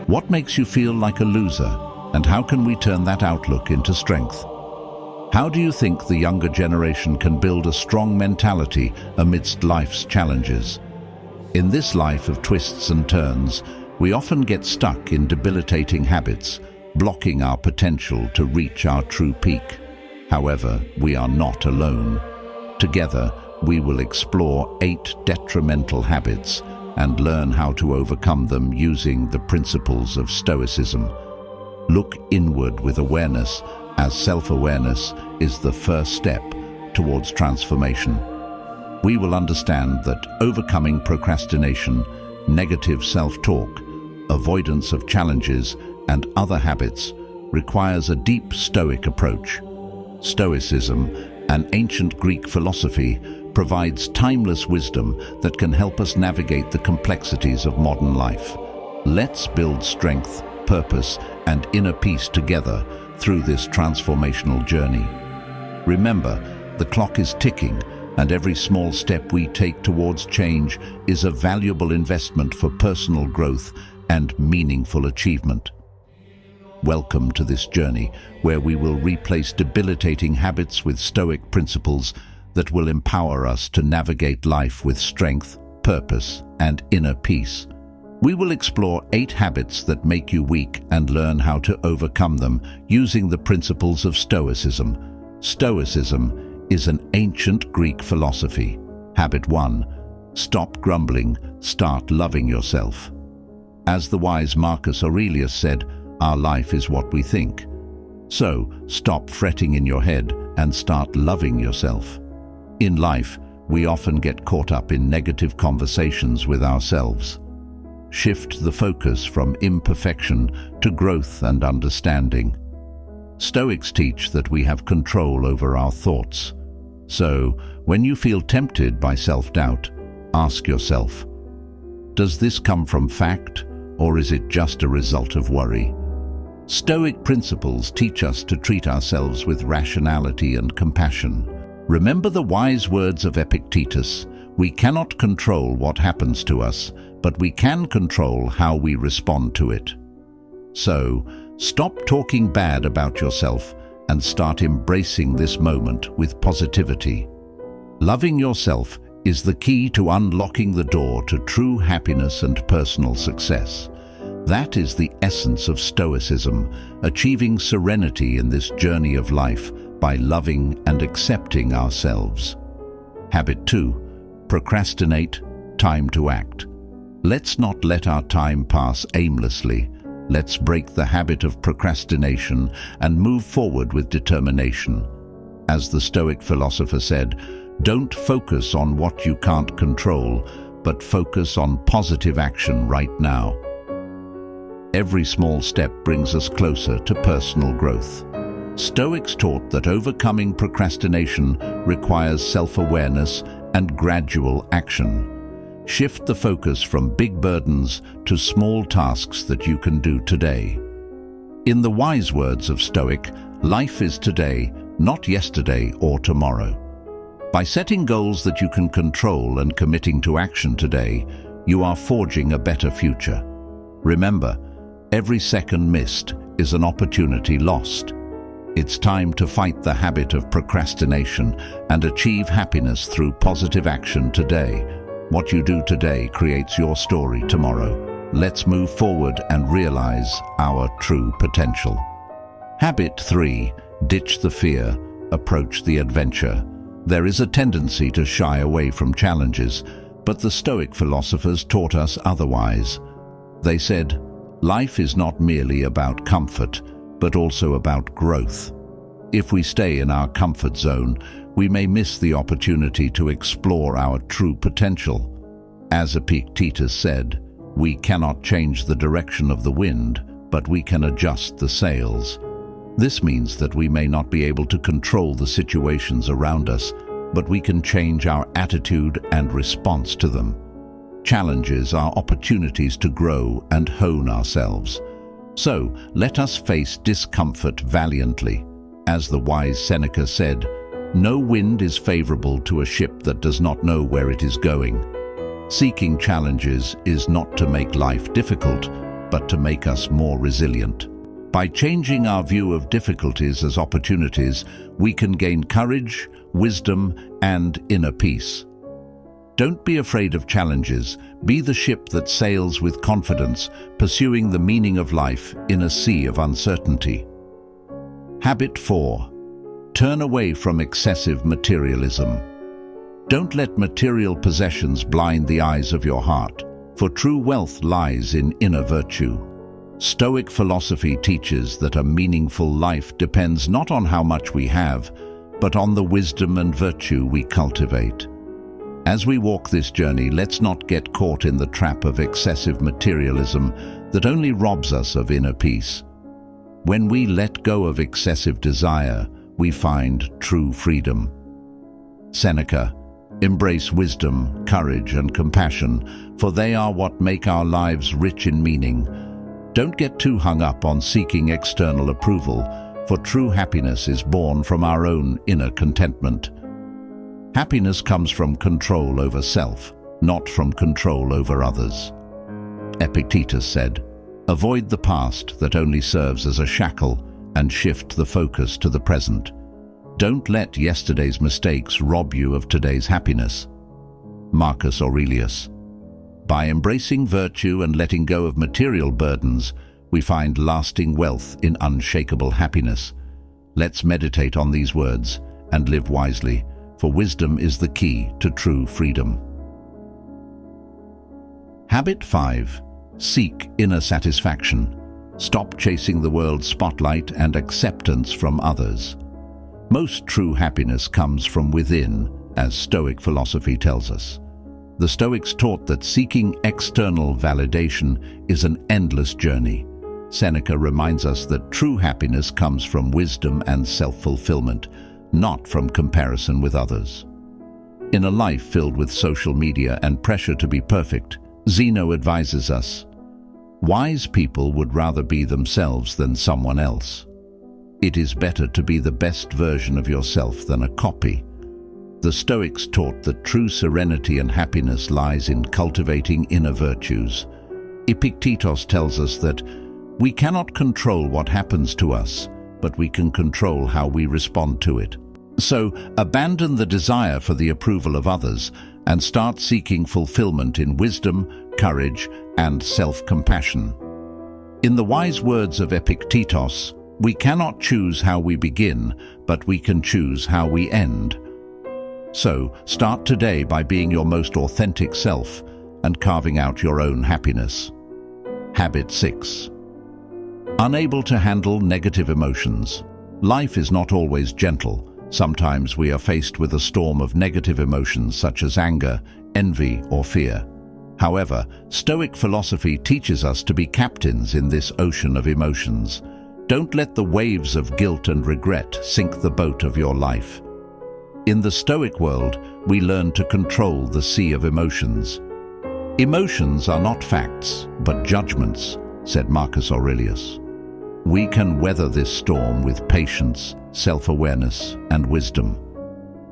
What makes you feel like a loser, and how can we turn that outlook into strength? How do you think the younger generation can build a strong mentality amidst life's challenges? In this life of twists and turns, we often get stuck in debilitating habits, blocking our potential to reach our true peak. However, we are not alone. Together, we will explore 8 detrimental habits and learn how to overcome them using the principles of Stoicism. Look inward with awareness, as self-awareness is the first step towards transformation. We will understand that overcoming procrastination, negative self-talk, avoidance of challenges, and other habits requires a deep Stoic approach. Stoicism, an ancient Greek philosophy, provides timeless wisdom that can help us navigate the complexities of modern life. Let's build strength, purpose, and inner peace together through this transformational journey. Remember, the clock is ticking, and every small step we take towards change is a valuable investment for personal growth and meaningful achievement. Welcome to this journey, where we will replace debilitating habits with Stoic principles that will empower us to navigate life with strength, purpose, and inner peace. We will explore 8 habits that make you weak and learn how to overcome them using the principles of Stoicism. Stoicism is an ancient Greek philosophy. Habit 1. Stop grumbling, start loving yourself. As the wise Marcus Aurelius said, our life is what we think. So, stop fretting in your head and start loving yourself. In life, we often get caught up in negative conversations with ourselves. Shift the focus from imperfection to growth and understanding. Stoics teach that we have control over our thoughts. So, when you feel tempted by self-doubt, ask yourself, does this come from fact, or is it just a result of worry? Stoic principles teach us to treat ourselves with rationality and compassion. Remember the wise words of Epictetus: we cannot control what happens to us, but we can control how we respond to it. So, stop talking bad about yourself and start embracing this moment with positivity. Loving yourself is the key to unlocking the door to true happiness and personal success. That is the essence of Stoicism, achieving serenity in this journey of life by loving and accepting ourselves. Habit 2. Procrastinate, time to act. Let's not let our time pass aimlessly. Let's break the habit of procrastination and move forward with determination. As the Stoic philosopher said, don't focus on what you can't control, but focus on positive action right now. Every small step brings us closer to personal growth. Stoics taught that overcoming procrastination requires self-awareness and gradual action. Shift the focus from big burdens to small tasks that you can do today. In the wise words of Stoic, life is today, not yesterday or tomorrow. By setting goals that you can control and committing to action today, you are forging a better future. Remember, every second missed is an opportunity lost. It's time to fight the habit of procrastination and achieve happiness through positive action today. What you do today creates your story tomorrow. Let's move forward and realize our true potential. Habit 3. Ditch the fear, approach the adventure. There is a tendency to shy away from challenges, but the Stoic philosophers taught us otherwise. They said, life is not merely about comfort, but also about growth. If we stay in our comfort zone, we may miss the opportunity to explore our true potential. As Epictetus said, we cannot change the direction of the wind, but we can adjust the sails. This means that we may not be able to control the situations around us, but we can change our attitude and response to them. Challenges are opportunities to grow and hone ourselves. So, let us face discomfort valiantly. As the wise Seneca said, no wind is favorable to a ship that does not know where it is going. Seeking challenges is not to make life difficult, but to make us more resilient. By changing our view of difficulties as opportunities, we can gain courage, wisdom, and inner peace. Don't be afraid of challenges. Be the ship that sails with confidence, pursuing the meaning of life in a sea of uncertainty. Habit 4. Turn away from excessive materialism. Don't let material possessions blind the eyes of your heart, for true wealth lies in inner virtue. Stoic philosophy teaches that a meaningful life depends not on how much we have, but on the wisdom and virtue we cultivate. As we walk this journey, let's not get caught in the trap of excessive materialism that only robs us of inner peace. When we let go of excessive desire, we find true freedom. Seneca: embrace wisdom, courage, and compassion, for they are what make our lives rich in meaning. Don't get too hung up on seeking external approval, for true happiness is born from our own inner contentment. Happiness comes from control over self, not from control over others. Epictetus said, "Avoid the past that only serves as a shackle and shift the focus to the present. Don't let yesterday's mistakes rob you of today's happiness." Marcus Aurelius. By embracing virtue and letting go of material burdens, we find lasting wealth in unshakable happiness. Let's meditate on these words and live wisely, for wisdom is the key to true freedom. Habit 5. Seek inner satisfaction. Stop chasing the world's spotlight and acceptance from others. Most true happiness comes from within, as Stoic philosophy tells us. The Stoics taught that seeking external validation is an endless journey. Seneca reminds us that true happiness comes from wisdom and self-fulfillment, not from comparison with others. In a life filled with social media and pressure to be perfect, Zeno advises us, "Wise people would rather be themselves than someone else. It is better to be the best version of yourself than a copy." The Stoics taught that true serenity and happiness lies in cultivating inner virtues. Epictetus tells us that we cannot control what happens to us, but we can control how we respond to it. So, abandon the desire for the approval of others and start seeking fulfillment in wisdom, courage, and self-compassion. In the wise words of Epictetus, we cannot choose how we begin, but we can choose how we end. So, start today by being your most authentic self and carving out your own happiness. Habit 6. Unable to handle negative emotions. Life is not always gentle. Sometimes we are faced with a storm of negative emotions such as anger, envy, or fear. However, Stoic philosophy teaches us to be captains in this ocean of emotions. Don't let the waves of guilt and regret sink the boat of your life. In the Stoic world, we learn to control the sea of emotions. Emotions are not facts, but judgments, said Marcus Aurelius. We can weather this storm with patience, self-awareness, and wisdom.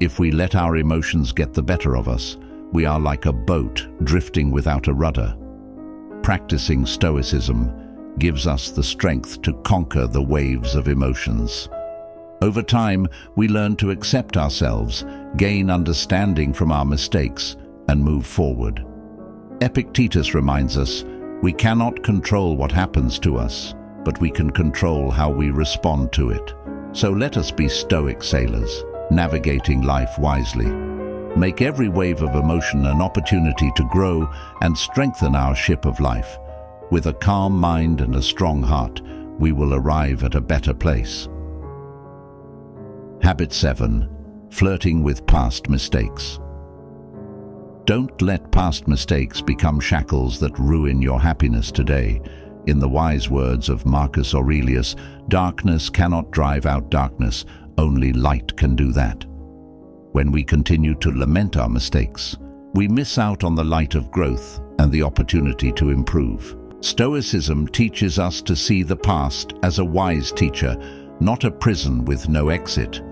If we let our emotions get the better of us, we are like a boat drifting without a rudder. Practicing Stoicism gives us the strength to conquer the waves of emotions. Over time, we learn to accept ourselves, gain understanding from our mistakes, and move forward. Epictetus reminds us, we cannot control what happens to us, but we can control how we respond to it. So let us be Stoic sailors, navigating life wisely. Make every wave of emotion an opportunity to grow and strengthen our ship of life. With a calm mind and a strong heart, we will arrive at a better place. Habit 7. Flirting with past mistakes. Don't let past mistakes become shackles that ruin your happiness today. In the wise words of Marcus Aurelius, darkness cannot drive out darkness, only light can do that. When we continue to lament our mistakes, we miss out on the light of growth and the opportunity to improve. Stoicism teaches us to see the past as a wise teacher, not a prison with no exit.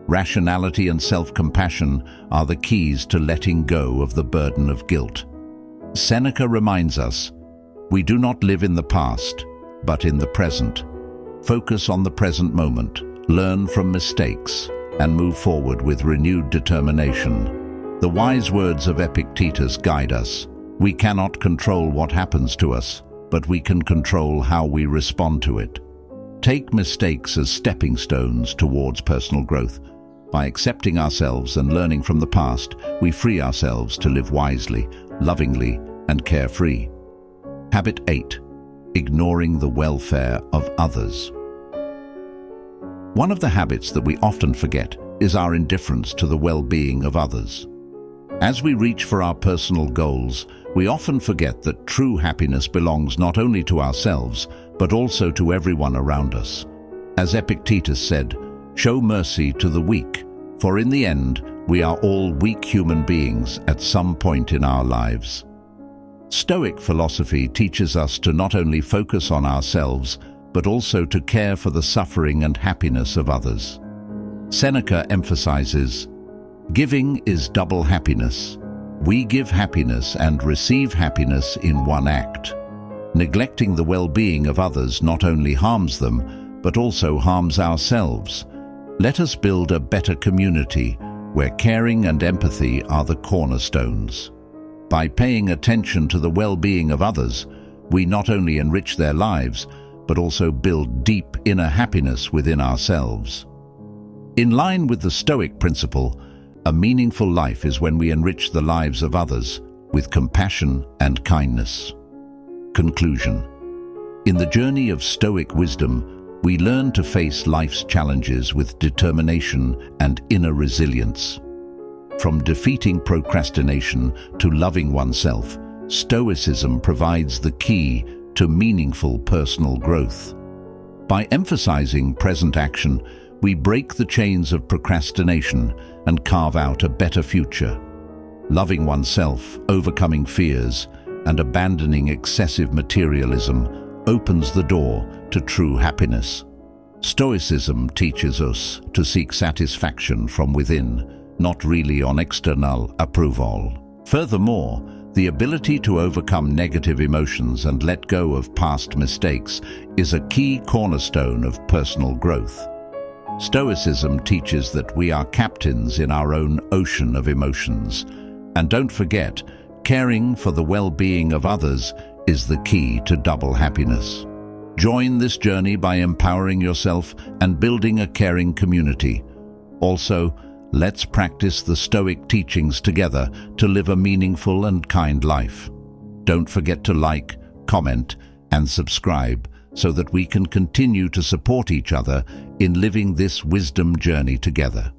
Rationality and self-compassion are the keys to letting go of the burden of guilt. Seneca reminds us, We do not live in the past, but in the present. Focus on the present moment, learn from mistakes, and move forward with renewed determination. The wise words of Epictetus guide us. We cannot control what happens to us, but we can control how we respond to it. Take mistakes as stepping stones towards personal growth. By accepting ourselves and learning from the past, we free ourselves to live wisely, lovingly, and carefree. Habit 8. Ignoring the welfare of others. One of the habits that we often forget is our indifference to the well-being of others. As we reach for our personal goals, we often forget that true happiness belongs not only to ourselves, but also to everyone around us. As Epictetus said, "Show mercy to the weak, for in the end, we are all weak human beings at some point in our lives." Stoic philosophy teaches us to not only focus on ourselves, but also to care for the suffering and happiness of others. Seneca emphasizes, "Giving is double happiness. We give happiness and receive happiness in one act." Neglecting the well-being of others not only harms them, but also harms ourselves. Let us build a better community where caring and empathy are the cornerstones. By paying attention to the well-being of others, we not only enrich their lives, but also build deep inner happiness within ourselves. In line with the Stoic principle, a meaningful life is when we enrich the lives of others with compassion and kindness. Conclusion. In the journey of Stoic wisdom, we learn to face life's challenges with determination and inner resilience. From defeating procrastination to loving oneself, Stoicism provides the key to meaningful personal growth. By emphasizing present action, we break the chains of procrastination and carve out a better future. Loving oneself, overcoming fears, and abandoning excessive materialism opens the door to true happiness. Stoicism teaches us to seek satisfaction from within, not really on external approval. Furthermore, the ability to overcome negative emotions and let go of past mistakes is a key cornerstone of personal growth. Stoicism teaches that we are captains in our own ocean of emotions. And don't forget, caring for the well-being of others is the key to double happiness. Join this journey by empowering yourself and building a caring community. Also, let's practice the Stoic teachings together to live a meaningful and kind life. Don't forget to like, comment, and subscribe so that we can continue to support each other in living this wisdom journey together.